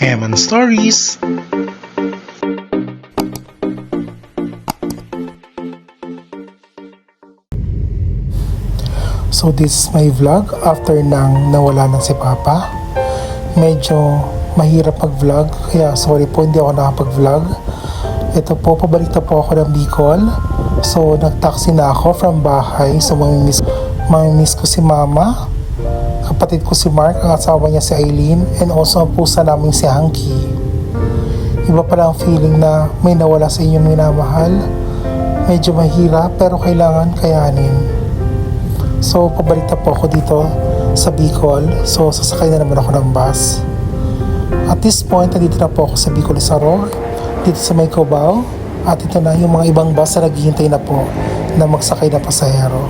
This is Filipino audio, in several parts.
Eman Stories. So this is my vlog after nang nawala na si Papa. Medyo mahirap mag-vlog kaya sorry po hindi ako nakapag-vlog. Ito po, pabalik na po ako ng Bicol. So nag-taxi na ako from bahay. So mamimiss ko si Mama, kapatid ko si Mark, ang asawa niya si Eileen, and also ang pusa namin si Hanky. Iba pala ang feeling na may nawala sa inyong minamahal. Medyo mahirap pero kailangan kayanin. So, pabalik na po ako dito sa Bicol. So, sasakay na naman ako ng bus. At this point, nandito na po ako sa Bicol Saro, dito sa May Cubao. At ito na yung mga ibang bus na naghihintay na po na magsakay na pasahero.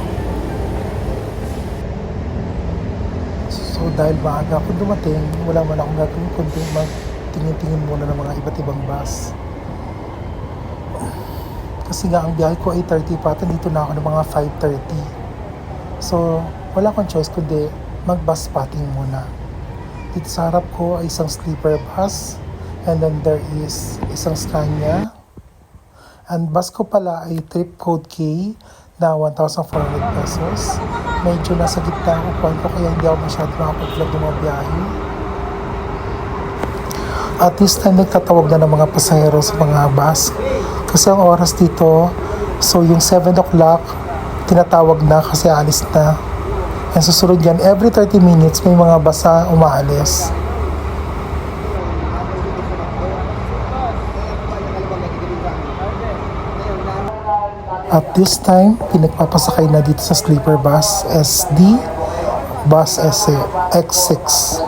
So, dahil maaga ako dumating, wala man akong gagawin kundi magtingin-tingin muna ng mga iba't ibang bus. Kasi nga, ang biyahe ko ay 30 pa, dito na ako ng mga 5:30. So, wala akong choice kundi mag-bus spotting muna. Dito sa harap ko ay isang sleeper bus, and then there is isang Scania. And bus ko pala ay trip code K na 1,400 pesos. Medyo nasa gitna ang upuan ko kaya hindi ako masyado makapag-vlog ng mga biyahe. At this time nagtatawag na ng mga pasahero sa mga bus. Kasi ang oras dito, so yung 7 o'clock, tinatawag na kasi alis na. And susunod yan, every 30 minutes may mga basa umaalis. At this time, pinagpapasakay na dito sa sleeper bus SD, bus X6.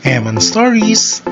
Eman Stories.